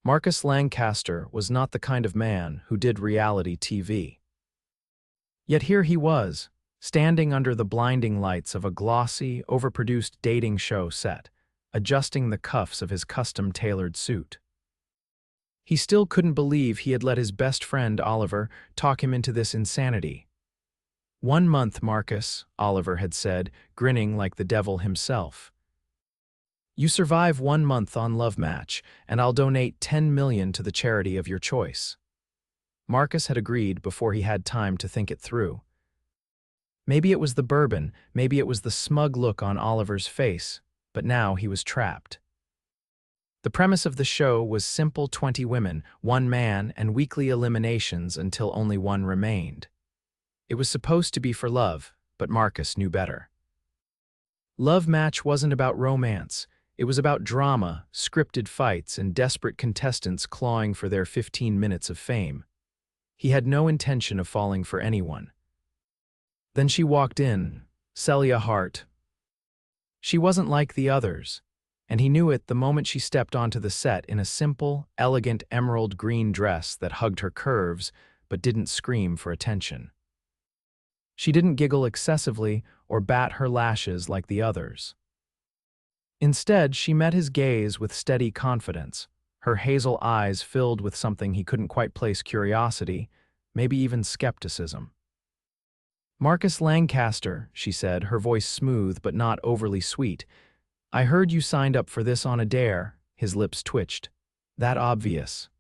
Marcus Lancaster was not the kind of man who did reality TV. Yet here he was, standing under the blinding lights of a glossy, overproduced dating show set, adjusting the cuffs of his custom-tailored suit. He still couldn't believe he had let his best friend, Oliver, talk him into this insanity. "1 month, Marcus," Oliver had said, grinning like the devil himself. "You survive 1 month on Love Match, and I'll donate 10 million to the charity of your choice." Marcus had agreed before he had time to think it through. Maybe it was the bourbon, maybe it was the smug look on Oliver's face, but now he was trapped. The premise of the show was simple: 20 women, 1 man, and weekly eliminations until only 1 remained. It was supposed to be for love, but Marcus knew better. Love Match wasn't about romance. It was about drama, scripted fights, and desperate contestants clawing for their 15 minutes of fame. He had no intention of falling for anyone. Then she walked in, Celia Hart. She wasn't like the others, and he knew it the moment she stepped onto the set in a simple, elegant emerald green dress that hugged her curves but didn't scream for attention. She didn't giggle excessively or bat her lashes like the others. Instead, she met his gaze with steady confidence, her hazel eyes filled with something he couldn't quite place: curiosity, maybe even skepticism. "Marcus Lancaster," she said, her voice smooth but not overly sweet. "I heard you signed up for this on a dare." His lips twitched. "That obvious?"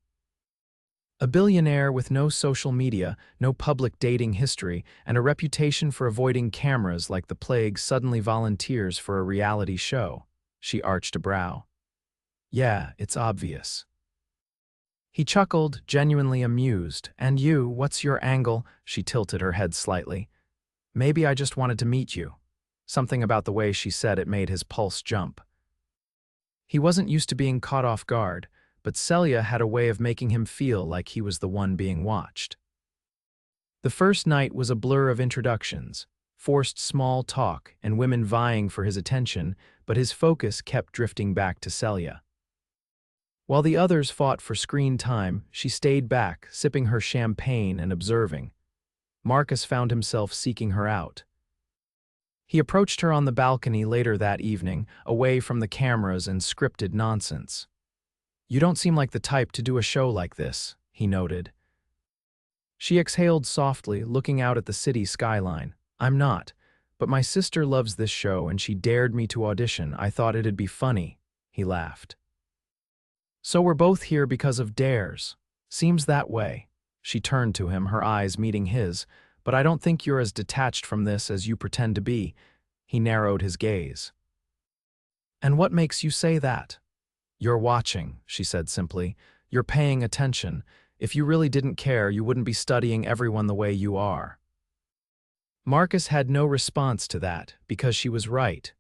A billionaire with no social media, no public dating history, and a reputation for avoiding cameras like the plague suddenly volunteers for a reality show. She arched a brow. "Yeah, it's obvious." He chuckled, genuinely amused. "And you, what's your angle?" She tilted her head slightly. "Maybe I just wanted to meet you." Something about the way she said it made his pulse jump. He wasn't used to being caught off guard, but Celia had a way of making him feel like he was the one being watched. The first night was a blur of introductions, forced small talk, and women vying for his attention, but his focus kept drifting back to Celia. While the others fought for screen time, she stayed back, sipping her champagne and observing. Marcus found himself seeking her out. He approached her on the balcony later that evening, away from the cameras and scripted nonsense. "You don't seem like the type to do a show like this," he noted. She exhaled softly, looking out at the city skyline. "I'm not, but my sister loves this show and she dared me to audition. I thought it'd be funny." He laughed. "So we're both here because of dares. Seems that way." She turned to him, her eyes meeting his. "But I don't think you're as detached from this as you pretend to be." He narrowed his gaze. "And what makes you say that?" "You're watching," she said simply. "You're paying attention. If you really didn't care, you wouldn't be studying everyone the way you are." Marcus had no response to that, because she was right.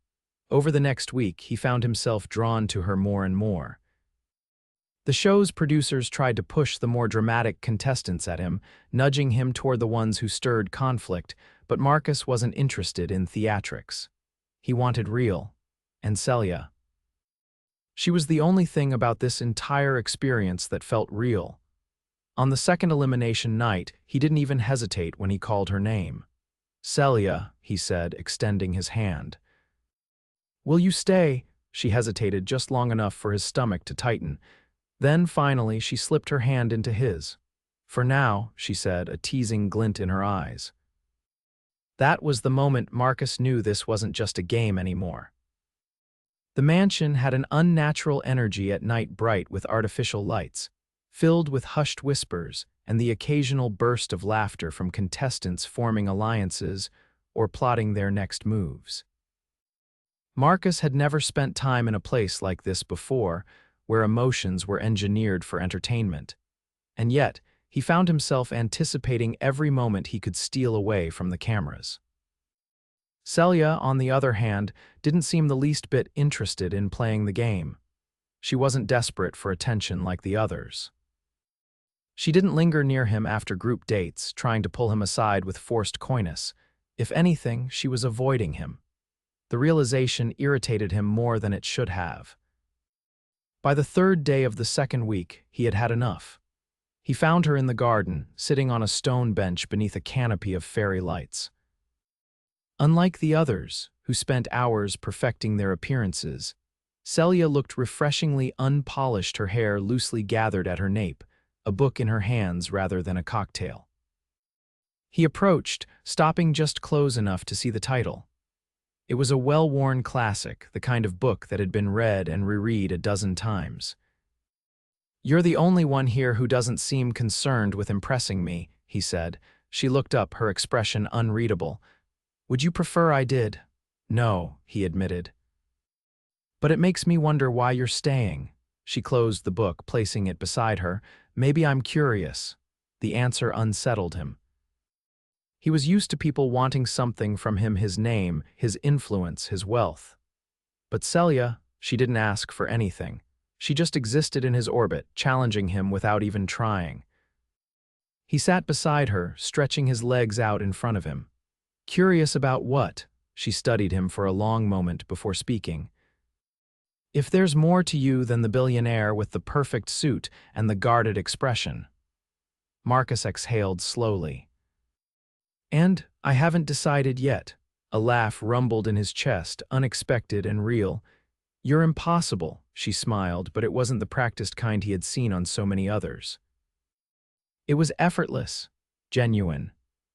Over the next week, he found himself drawn to her more and more. The show's producers tried to push the more dramatic contestants at him, nudging him toward the ones who stirred conflict, but Marcus wasn't interested in theatrics. He wanted real. And Celia. She was the only thing about this entire experience that felt real. On the second elimination night, he didn't even hesitate when he called her name. "Celia," he said, extending his hand. "Will you stay?" She hesitated just long enough for his stomach to tighten. Then, finally, she slipped her hand into his. "For now," she said, a teasing glint in her eyes. That was the moment Marcus knew this wasn't just a game anymore. The mansion had an unnatural energy at night, bright with artificial lights, filled with hushed whispers and the occasional burst of laughter from contestants forming alliances or plotting their next moves. Marcus had never spent time in a place like this before, where emotions were engineered for entertainment. And yet, he found himself anticipating every moment he could steal away from the cameras. Celia, on the other hand, didn't seem the least bit interested in playing the game. She wasn't desperate for attention like the others. She didn't linger near him after group dates, trying to pull him aside with forced coyness. If anything, she was avoiding him. The realization irritated him more than it should have. By the third day of the second week, he had had enough. He found her in the garden, sitting on a stone bench beneath a canopy of fairy lights. Unlike the others, who spent hours perfecting their appearances, Celia looked refreshingly unpolished, her hair loosely gathered at her nape, a book in her hands rather than a cocktail. He approached, stopping just close enough to see the title. It was a well-worn classic, the kind of book that had been read and reread a dozen times. "You're the only one here who doesn't seem concerned with impressing me," he said. She looked up, her expression unreadable. "Would you prefer I did?" "No," he admitted. "But it makes me wonder why you're staying." She closed the book, placing it beside her. "Maybe I'm curious." The answer unsettled him. He was used to people wanting something from him: his name, his influence, his wealth. But Celia, she didn't ask for anything. She just existed in his orbit, challenging him without even trying. He sat beside her, stretching his legs out in front of him. "Curious about what?" She studied him for a long moment before speaking. "If there's more to you than the billionaire with the perfect suit and the guarded expression." Marcus exhaled slowly. "And I haven't decided yet." A laugh rumbled in his chest, unexpected and real. "You're impossible," she smiled, but it wasn't the practiced kind he had seen on so many others. It was effortless, genuine.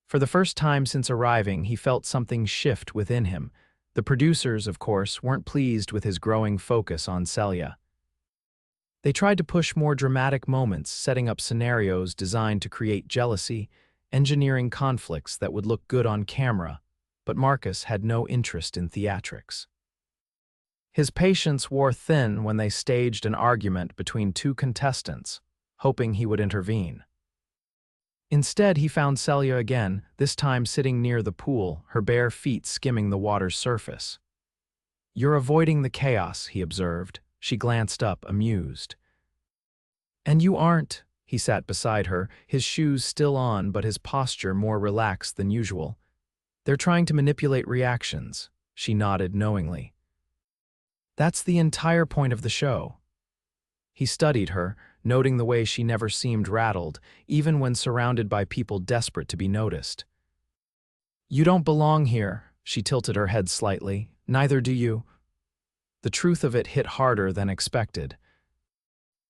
For the first time since arriving, he felt something shift within him. The producers, of course, weren't pleased with his growing focus on Celia. They tried to push more dramatic moments, setting up scenarios designed to create jealousy, engineering conflicts that would look good on camera, but Marcus had no interest in theatrics. His patience wore thin when they staged an argument between two contestants, hoping he would intervene. Instead, he found Celia again, this time sitting near the pool, her bare feet skimming the water's surface. "You're avoiding the chaos," he observed. She glanced up, amused. "And you aren't." He sat beside her, his shoes still on but his posture more relaxed than usual. "They're trying to manipulate reactions." She nodded knowingly. "That's the entire point of the show." He studied her, noting the way she never seemed rattled, even when surrounded by people desperate to be noticed. "You don't belong here." She tilted her head slightly. "Neither do you." The truth of it hit harder than expected.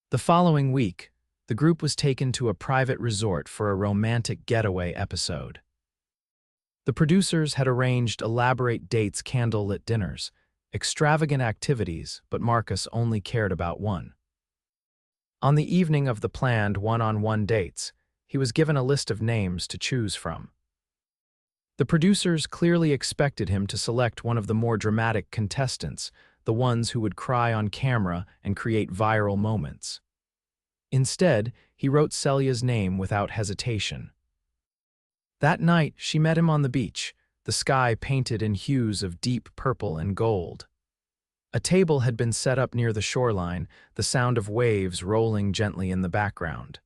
The following week, the group was taken to a private resort for a romantic getaway episode. The producers had arranged elaborate dates, candlelit dinners, extravagant activities, but Marcus only cared about one. On the evening of the planned one-on-one dates, he was given a list of names to choose from. The producers clearly expected him to select one of the more dramatic contestants, the ones who would cry on camera and create viral moments. Instead, he wrote Celia's name without hesitation. That night, she met him on the beach, the sky painted in hues of deep purple and gold. A table had been set up near the shoreline, the sound of waves rolling gently in the background.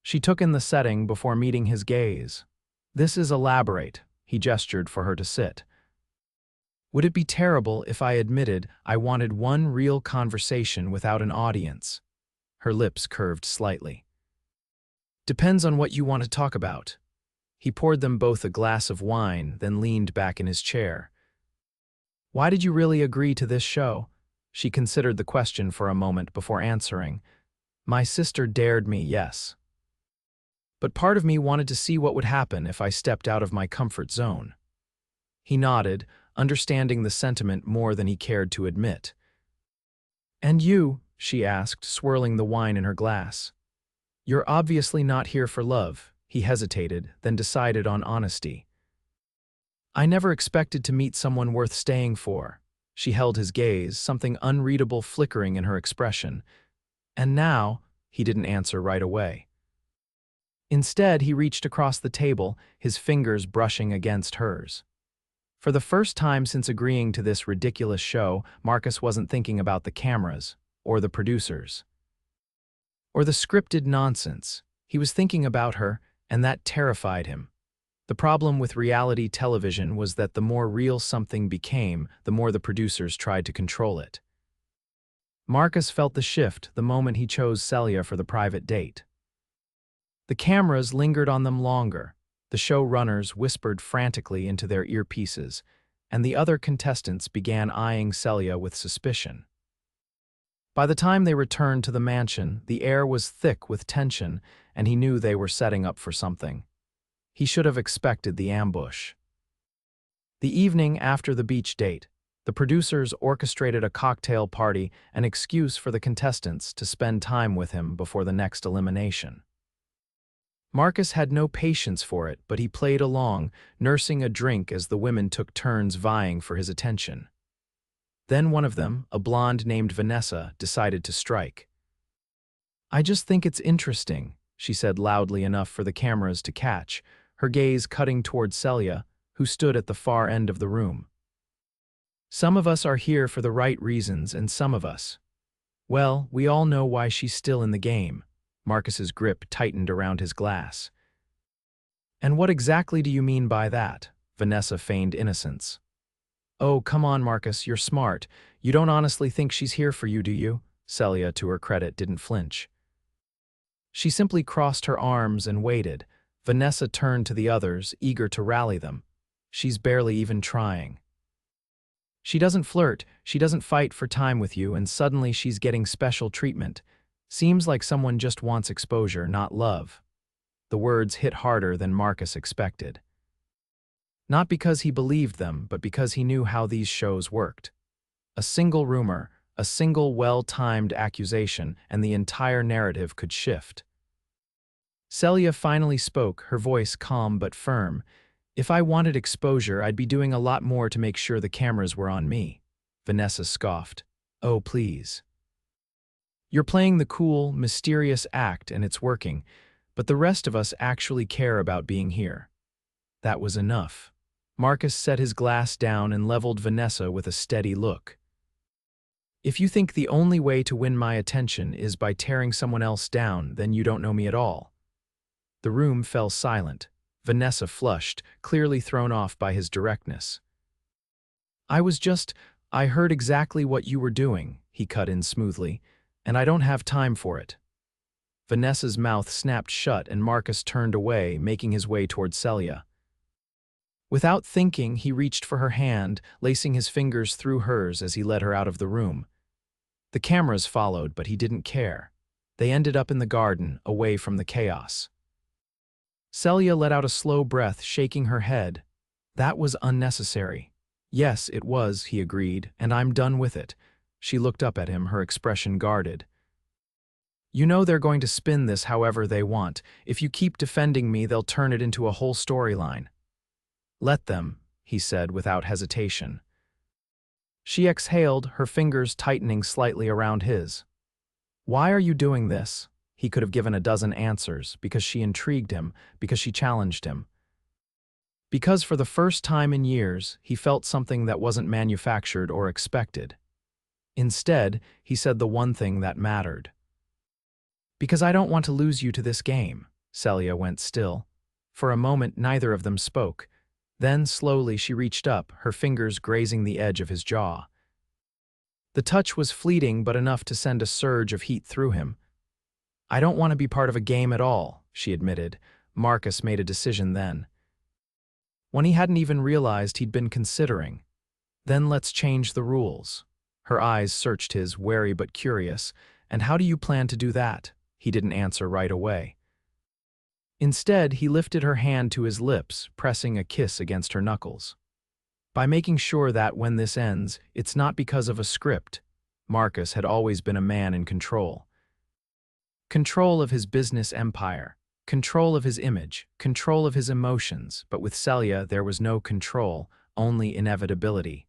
She took in the setting before meeting his gaze. "This is elaborate," he gestured for her to sit. "Would it be terrible if I admitted I wanted one real conversation without an audience?" Her lips curved slightly. "Depends on what you want to talk about." He poured them both a glass of wine, then leaned back in his chair. "Why did you really agree to this show?" She considered the question for a moment before answering. "My sister dared me, yes. But part of me wanted to see what would happen if I stepped out of my comfort zone." He nodded, understanding the sentiment more than he cared to admit. "And you?" she asked, swirling the wine in her glass. "You're obviously not here for love." He hesitated, then decided on honesty. "I never expected to meet someone worth staying for." She held his gaze, something unreadable flickering in her expression. "And now," he didn't answer right away. Instead, he reached across the table, his fingers brushing against hers. For the first time since agreeing to this ridiculous show, Marcus wasn't thinking about the cameras, or the producers, or the scripted nonsense. He was thinking about her, and that terrified him. The problem with reality television was that the more real something became, the more the producers tried to control it. Marcus felt the shift the moment he chose Celia for the private date. The cameras lingered on them longer, the showrunners whispered frantically into their earpieces, and the other contestants began eyeing Celia with suspicion. By the time they returned to the mansion, the air was thick with tension, and he knew they were setting up for something. He should have expected the ambush. The evening after the beach date, the producers orchestrated a cocktail party, an excuse for the contestants to spend time with him before the next elimination. Marcus had no patience for it, but he played along, nursing a drink as the women took turns vying for his attention. Then one of them, a blonde named Vanessa, decided to strike. "I just think it's interesting," she said loudly enough for the cameras to catch, her gaze cutting toward Celia, who stood at the far end of the room. "Some of us are here for the right reasons, and some of us, well, we all know why she's still in the game." Marcus's grip tightened around his glass. "And what exactly do you mean by that?" Vanessa feigned innocence. "Oh, come on, Marcus, you're smart. You don't honestly think she's here for you, do you?" Celia, to her credit, didn't flinch. She simply crossed her arms and waited. Vanessa turned to the others, eager to rally them. "She's barely even trying. She doesn't flirt, she doesn't fight for time with you, and suddenly she's getting special treatment. Seems like someone just wants exposure, not love." The words hit harder than Marcus expected. Not because he believed them, but because he knew how these shows worked. A single rumor, a single well-timed accusation, and the entire narrative could shift. Celia finally spoke, her voice calm but firm. "If I wanted exposure, I'd be doing a lot more to make sure the cameras were on me." Vanessa scoffed. "Oh, please. You're playing the cool, mysterious act and it's working, but the rest of us actually care about being here." That was enough. Marcus set his glass down and leveled Vanessa with a steady look. "If you think the only way to win my attention is by tearing someone else down, then you don't know me at all." The room fell silent. Vanessa flushed, clearly thrown off by his directness. I heard exactly what you were doing," he cut in smoothly, "and I don't have time for it." Vanessa's mouth snapped shut and Marcus turned away, making his way toward Celia. Without thinking, he reached for her hand, lacing his fingers through hers as he led her out of the room. The cameras followed, but he didn't care. They ended up in the garden, away from the chaos. Celia let out a slow breath, shaking her head. "That was unnecessary." "Yes, it was," he agreed, "and I'm done with it." She looked up at him, her expression guarded. "You know they're going to spin this however they want. If you keep defending me, they'll turn it into a whole storyline." "Let them," he said without hesitation. She exhaled, her fingers tightening slightly around his. "Why are you doing this?" He could have given a dozen answers, because she intrigued him, because she challenged him. Because for the first time in years, he felt something that wasn't manufactured or expected. Instead, he said the one thing that mattered. "Because I don't want to lose you to this game." Celia went still. For a moment, neither of them spoke. Then, slowly, she reached up, her fingers grazing the edge of his jaw. The touch was fleeting, but enough to send a surge of heat through him. "I don't want to be part of a game at all," she admitted. Marcus made a decision then. One he hadn't even realized he'd been considering. "Then let's change the rules." Her eyes searched his, wary but curious. "And how do you plan to do that?" He didn't answer right away. Instead, he lifted her hand to his lips, pressing a kiss against her knuckles. "By making sure that, when this ends, it's not because of a script." Marcus had always been a man in control. Control of his business empire, control of his image, control of his emotions, but with Celia there was no control, only inevitability.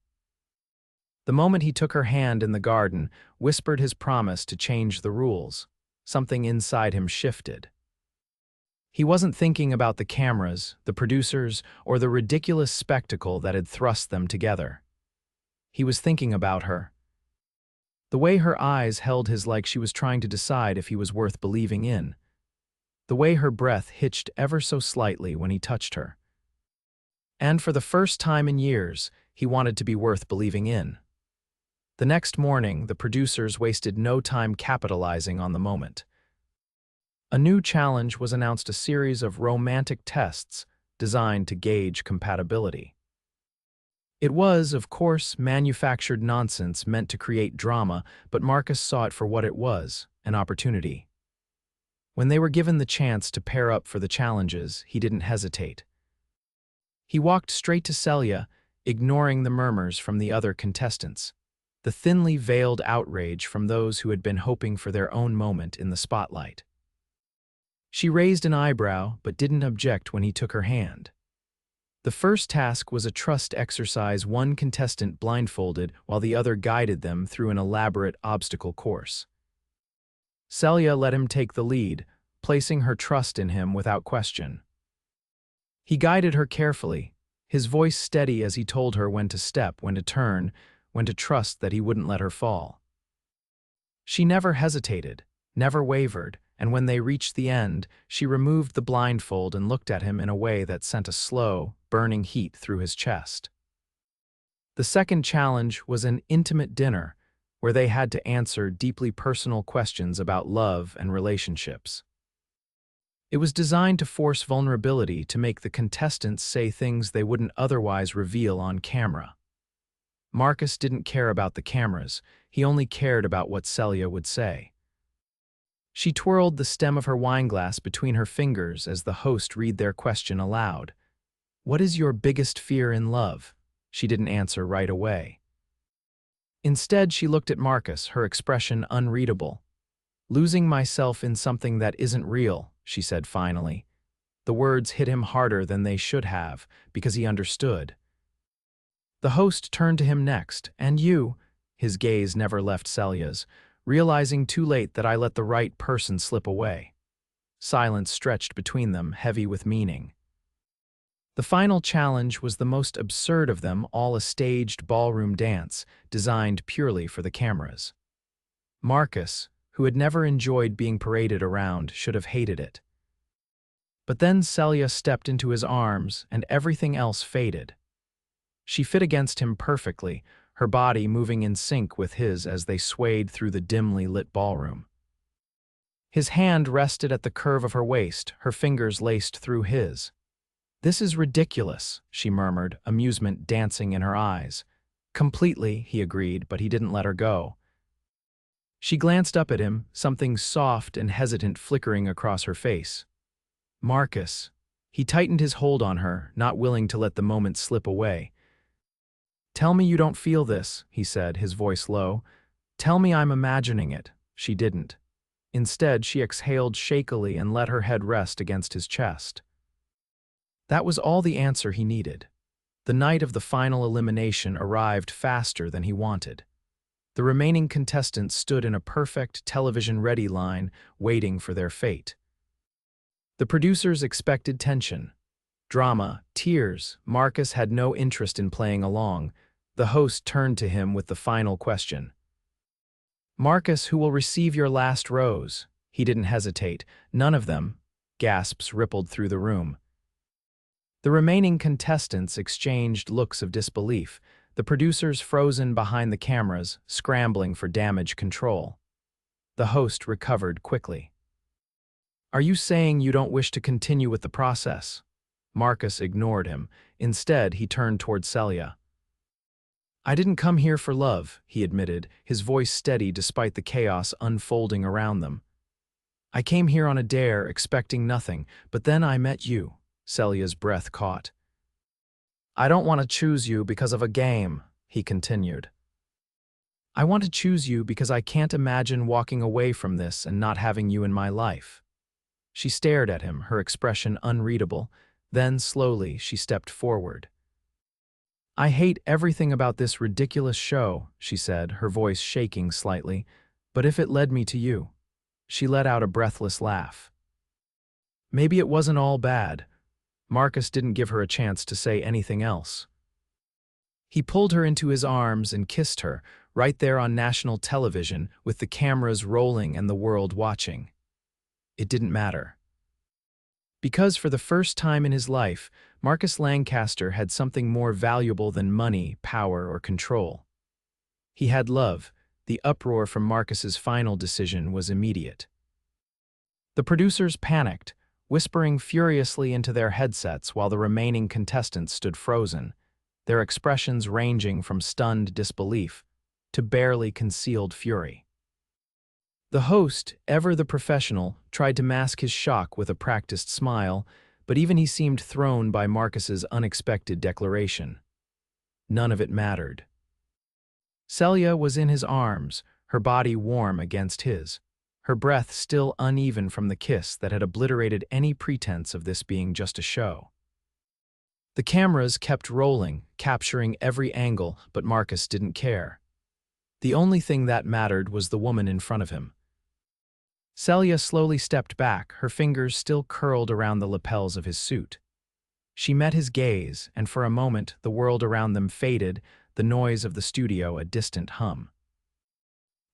The moment he took her hand in the garden, whispered his promise to change the rules, something inside him shifted. He wasn't thinking about the cameras, the producers, or the ridiculous spectacle that had thrust them together. He was thinking about her. The way her eyes held his like she was trying to decide if he was worth believing in. The way her breath hitched ever so slightly when he touched her. And for the first time in years, he wanted to be worth believing in. The next morning, the producers wasted no time capitalizing on the moment. A new challenge was announced, a series of romantic tests designed to gauge compatibility. It was, of course, manufactured nonsense meant to create drama, but Marcus saw it for what it was, an opportunity. When they were given the chance to pair up for the challenges, he didn't hesitate. He walked straight to Celia, ignoring the murmurs from the other contestants, the thinly veiled outrage from those who had been hoping for their own moment in the spotlight. She raised an eyebrow but didn't object when he took her hand. The first task was a trust exercise, one contestant blindfolded while the other guided them through an elaborate obstacle course. Celia let him take the lead, placing her trust in him without question. He guided her carefully, his voice steady as he told her when to step, when to turn, when to trust that he wouldn't let her fall. She never hesitated, never wavered, and when they reached the end, she removed the blindfold and looked at him in a way that sent a slow, burning heat through his chest. The second challenge was an intimate dinner, where they had to answer deeply personal questions about love and relationships. It was designed to force vulnerability, to make the contestants say things they wouldn't otherwise reveal on camera. Marcus didn't care about the cameras, he only cared about what Celia would say. She twirled the stem of her wineglass between her fingers as the host read their question aloud. "What is your biggest fear in love?" She didn't answer right away. Instead, she looked at Marcus, her expression unreadable. "Losing myself in something that isn't real," she said finally. The words hit him harder than they should have, because he understood. The host turned to him next. "And you?" His gaze never left Celia's, realizing too late that I let the right person slip away. Silence stretched between them, heavy with meaning. The final challenge was the most absurd of them all, a staged ballroom dance designed purely for the cameras. Marcus, who had never enjoyed being paraded around, should have hated it. But then Celia stepped into his arms and everything else faded. She fit against him perfectly, her body moving in sync with his as they swayed through the dimly lit ballroom. His hand rested at the curve of her waist, her fingers laced through his. "This is ridiculous," she murmured, amusement dancing in her eyes. "Completely," he agreed, but he didn't let her go. She glanced up at him, something soft and hesitant flickering across her face. "Marcus." He tightened his hold on her, not willing to let the moment slip away. "Tell me you don't feel this," he said, his voice low. "Tell me I'm imagining it." She didn't. Instead, she exhaled shakily and let her head rest against his chest. That was all the answer he needed. The night of the final elimination arrived faster than he wanted. The remaining contestants stood in a perfect, television-ready line, waiting for their fate. The producers expected tension, drama, tears. Marcus had no interest in playing along. The host turned to him with the final question. "Marcus, who will receive your last rose?" He didn't hesitate. "None of them." Gasps rippled through the room. The remaining contestants exchanged looks of disbelief, the producers frozen behind the cameras, scrambling for damage control. The host recovered quickly. "Are you saying you don't wish to continue with the process?" Marcus ignored him. Instead, he turned toward Celia. "I didn't come here for love," he admitted, his voice steady despite the chaos unfolding around them. "I came here on a dare, expecting nothing, but then I met you." Celia's breath caught. "I don't want to choose you because of a game," he continued. "I want to choose you because I can't imagine walking away from this and not having you in my life." She stared at him, her expression unreadable. Then, slowly, she stepped forward. "I hate everything about this ridiculous show," she said, her voice shaking slightly, "but if it led me to you." She let out a breathless laugh. "Maybe it wasn't all bad." Marcus didn't give her a chance to say anything else. He pulled her into his arms and kissed her, right there on national television, with the cameras rolling and the world watching. It didn't matter. Because for the first time in his life, Marcus Lancaster had something more valuable than money, power, or control. He had love. The uproar from Marcus's final decision was immediate. The producers panicked, whispering furiously into their headsets while the remaining contestants stood frozen, their expressions ranging from stunned disbelief to barely concealed fury. The host, ever the professional, tried to mask his shock with a practiced smile, but even he seemed thrown by Marcus's unexpected declaration. None of it mattered. Celia was in his arms, her body warm against his, her breath still uneven from the kiss that had obliterated any pretense of this being just a show. The cameras kept rolling, capturing every angle, but Marcus didn't care. The only thing that mattered was the woman in front of him. Celia slowly stepped back, her fingers still curled around the lapels of his suit. She met his gaze, and for a moment the world around them faded, the noise of the studio a distant hum.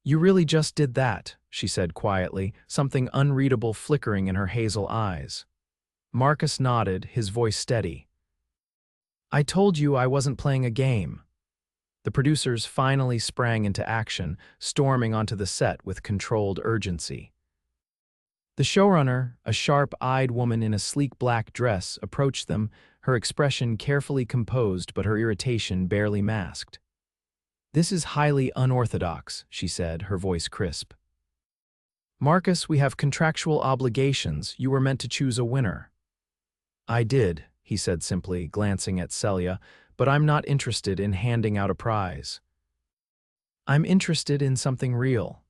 "You really just did that," she said quietly, something unreadable flickering in her hazel eyes. Marcus nodded, his voice steady. "I told you I wasn't playing a game." The producers finally sprang into action, storming onto the set with controlled urgency. The showrunner, a sharp-eyed woman in a sleek black dress, approached them, her expression carefully composed but her irritation barely masked. "This is highly unorthodox," she said, her voice crisp. "Marcus, we have contractual obligations. You were meant to choose a winner." "I did," he said simply, glancing at Celia, "but I'm not interested in handing out a prize. I'm interested in something real."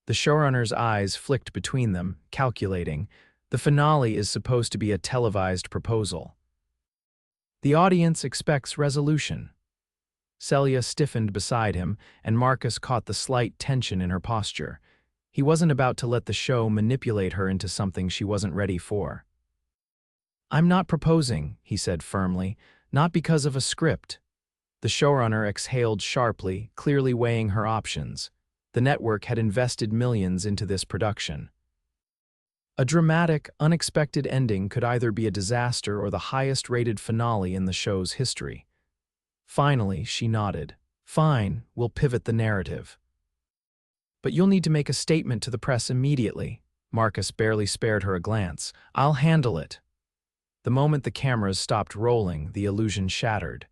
The showrunner's eyes flicked between them, calculating. The finale is supposed to be a televised proposal. The audience expects resolution. Celia stiffened beside him, and Marcus caught the slight tension in her posture. He wasn't about to let the show manipulate her into something she wasn't ready for. "I'm not proposing," he said firmly, "not because of a script." The showrunner exhaled sharply, clearly weighing her options. The network had invested millions into this production. A dramatic, unexpected ending could either be a disaster or the highest-rated finale in the show's history. Finally, she nodded. "Fine, we'll pivot the narrative. But you'll need to make a statement to the press immediately." Marcus barely spared her a glance. "I'll handle it." The moment the cameras stopped rolling, the illusion shattered.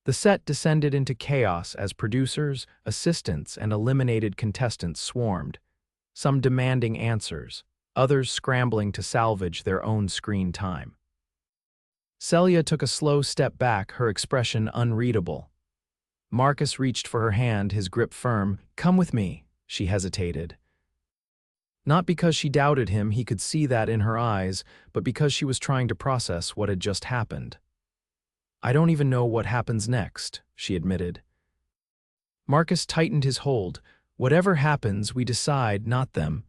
The set descended into chaos as producers, assistants, and eliminated contestants swarmed, some demanding answers, others scrambling to salvage their own screen time. Celia took a slow step back, her expression unreadable. Marcus reached for her hand, his grip firm. "Come with me," she hesitated. Not because she doubted him, he could see that in her eyes, but because she was trying to process what had just happened. "I don't even know what happens next," she admitted. Marcus tightened his hold. "Whatever happens, we decide, not them."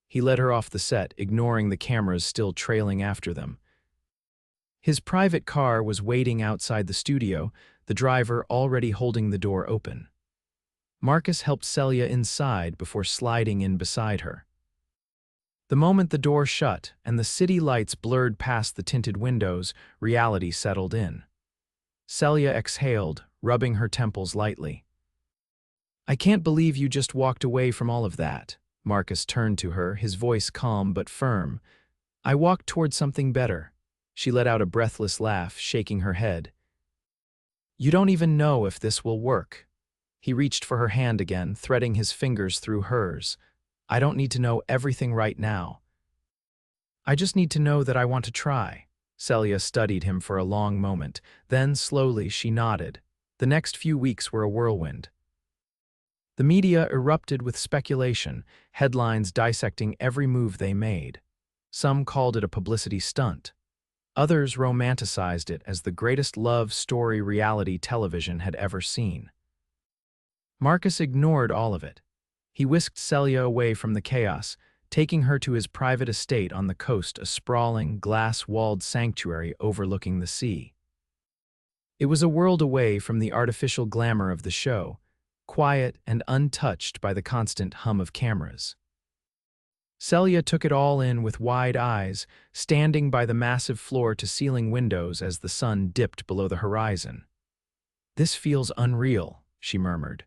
He led her off the set, ignoring the cameras still trailing after them. His private car was waiting outside the studio, the driver already holding the door open. Marcus helped Celia inside before sliding in beside her. The moment the door shut and the city lights blurred past the tinted windows, reality settled in. Celia exhaled, rubbing her temples lightly. "I can't believe you just walked away from all of that." Marcus turned to her, his voice calm but firm. "I walked toward something better." She let out a breathless laugh, shaking her head. "You don't even know if this will work." He reached for her hand again, threading his fingers through hers. "I don't need to know everything right now. I just need to know that I want to try." Celia studied him for a long moment. Then, slowly, she nodded. The next few weeks were a whirlwind. The media erupted with speculation, headlines dissecting every move they made. Some called it a publicity stunt. Others romanticized it as the greatest love story reality television had ever seen. Marcus ignored all of it. He whisked Celia away from the chaos, taking her to his private estate on the coast, a sprawling, glass-walled sanctuary overlooking the sea. It was a world away from the artificial glamour of the show, quiet and untouched by the constant hum of cameras. Celia took it all in with wide eyes, standing by the massive floor-to-ceiling windows as the sun dipped below the horizon. "This feels unreal," she murmured.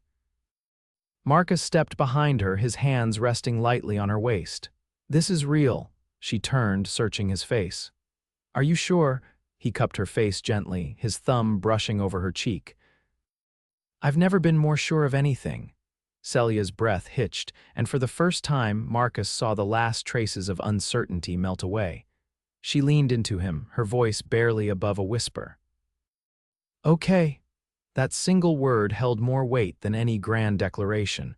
Marcus stepped behind her, his hands resting lightly on her waist. This is real, she turned, searching his face. Are you sure? He cupped her face gently, his thumb brushing over her cheek. I've never been more sure of anything. Celia's breath hitched, and for the first time Marcus saw the last traces of uncertainty melt away. She leaned into him, her voice barely above a whisper. Okay. That single word held more weight than any grand declaration.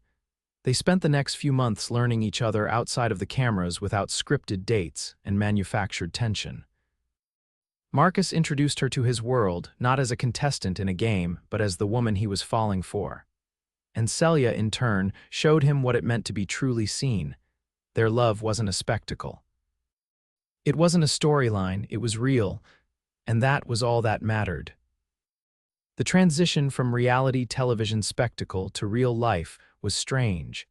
They spent the next few months learning each other outside of the cameras without scripted dates and manufactured tension. Marcus introduced her to his world, not as a contestant in a game, but as the woman he was falling for. And Celia, in turn, showed him what it meant to be truly seen. Their love wasn't a spectacle. It wasn't a storyline, it was real, and that was all that mattered. The transition from reality television spectacle to real life was strange,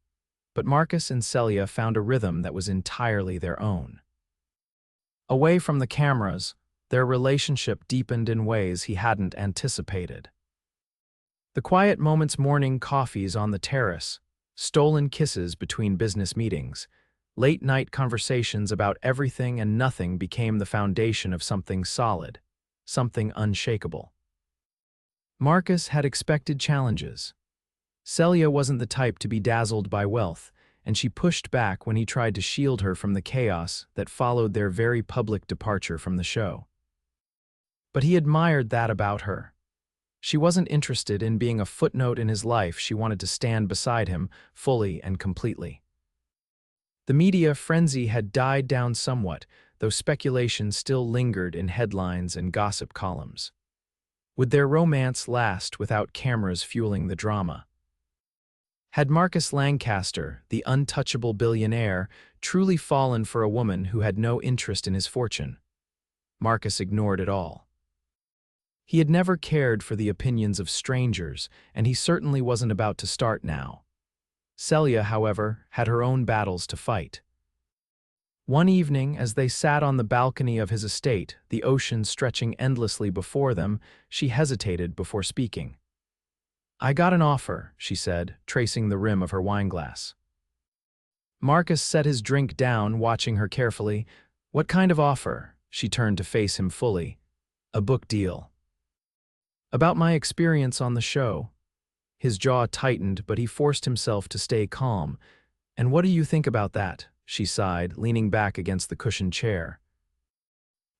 but Marcus and Celia found a rhythm that was entirely their own. Away from the cameras, their relationship deepened in ways he hadn't anticipated. The quiet moments, morning coffees on the terrace, stolen kisses between business meetings, late-night conversations about everything and nothing became the foundation of something solid, something unshakable. Marcus had expected challenges. Celia wasn't the type to be dazzled by wealth, and she pushed back when he tried to shield her from the chaos that followed their very public departure from the show. But he admired that about her. She wasn't interested in being a footnote in his life, she wanted to stand beside him, fully and completely. The media frenzy had died down somewhat, though speculation still lingered in headlines and gossip columns. Would their romance last without cameras fueling the drama? Had Marcus Lancaster, the untouchable billionaire, truly fallen for a woman who had no interest in his fortune? Marcus ignored it all. He had never cared for the opinions of strangers, and he certainly wasn't about to start now. Celia, however, had her own battles to fight. One evening, as they sat on the balcony of his estate, the ocean stretching endlessly before them, she hesitated before speaking. I got an offer, she said, tracing the rim of her wineglass. Marcus set his drink down, watching her carefully. What kind of offer? She turned to face him fully. A book deal. About my experience on the show. His jaw tightened, but he forced himself to stay calm. And what do you think about that? She sighed, leaning back against the cushioned chair.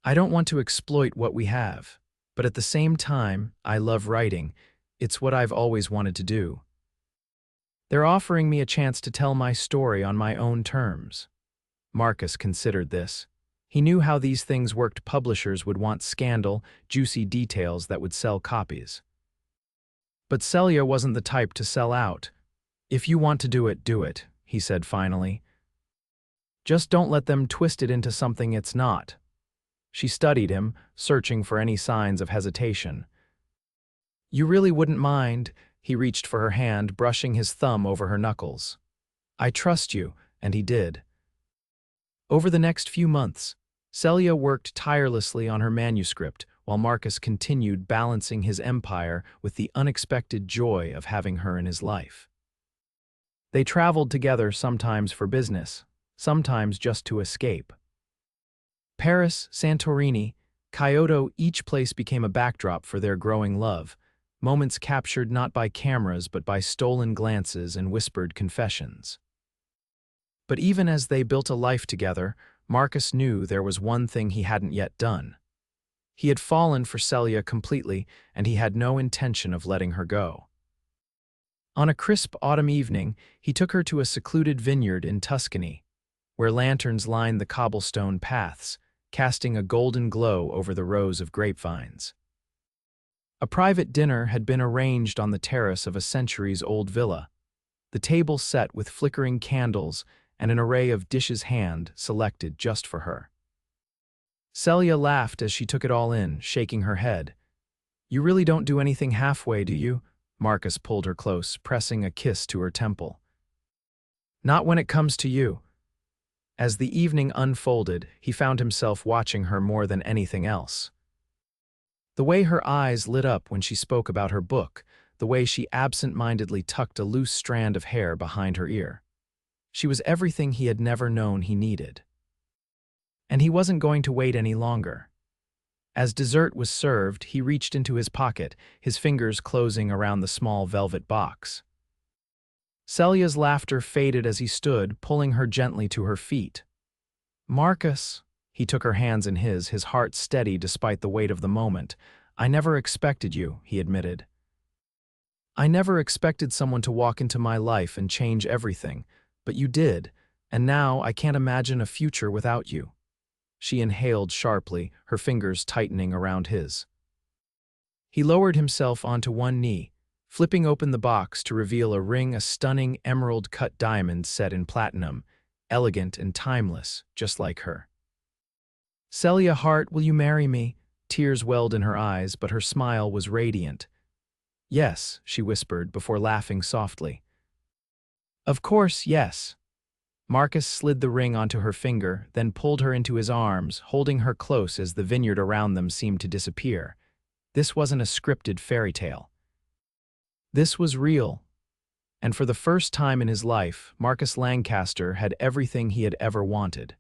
I don't want to exploit what we have, but at the same time, I love writing. It's what I've always wanted to do. They're offering me a chance to tell my story on my own terms. Marcus considered this. He knew how these things worked. Publishers would want scandal, juicy details that would sell copies. But Celia wasn't the type to sell out. If you want to do it, he said finally. Just don't let them twist it into something it's not. She studied him, searching for any signs of hesitation. You really wouldn't mind? He reached for her hand, brushing his thumb over her knuckles. I trust you, and he did. Over the next few months, Celia worked tirelessly on her manuscript, while Marcus continued balancing his empire with the unexpected joy of having her in his life. They traveled together, sometimes for business, sometimes just to escape. Paris, Santorini, Kyoto, each place became a backdrop for their growing love, moments captured not by cameras but by stolen glances and whispered confessions. But even as they built a life together, Marcus knew there was one thing he hadn't yet done. He had fallen for Celia completely, and he had no intention of letting her go. On a crisp autumn evening, he took her to a secluded vineyard in Tuscany, where lanterns lined the cobblestone paths, casting a golden glow over the rows of grapevines. A private dinner had been arranged on the terrace of a centuries-old villa, the table set with flickering candles and an array of dishes hand-selected just for her. Celia laughed as she took it all in, shaking her head. You really don't do anything halfway, do you? Marcus pulled her close, pressing a kiss to her temple. Not when it comes to you. As the evening unfolded, he found himself watching her more than anything else. The way her eyes lit up when she spoke about her book, the way she absent-mindedly tucked a loose strand of hair behind her ear. She was everything he had never known he needed. And he wasn't going to wait any longer. As dessert was served, he reached into his pocket, his fingers closing around the small velvet box. Celia's laughter faded as he stood, pulling her gently to her feet. "Marcus," he took her hands in his heart steady despite the weight of the moment. "I never expected you," he admitted. "I never expected someone to walk into my life and change everything, but you did, and now I can't imagine a future without you." She inhaled sharply, her fingers tightening around his. He lowered himself onto one knee, flipping open the box to reveal a ring, a stunning emerald-cut diamond set in platinum, elegant and timeless, just like her. "Celia Hart, will you marry me?" Tears welled in her eyes, but her smile was radiant. "Yes," she whispered before laughing softly. "Of course, yes." Marcus slid the ring onto her finger, then pulled her into his arms, holding her close as the vineyard around them seemed to disappear. This wasn't a scripted fairy tale. This was real. And for the first time in his life, Marcus Lancaster had everything he had ever wanted.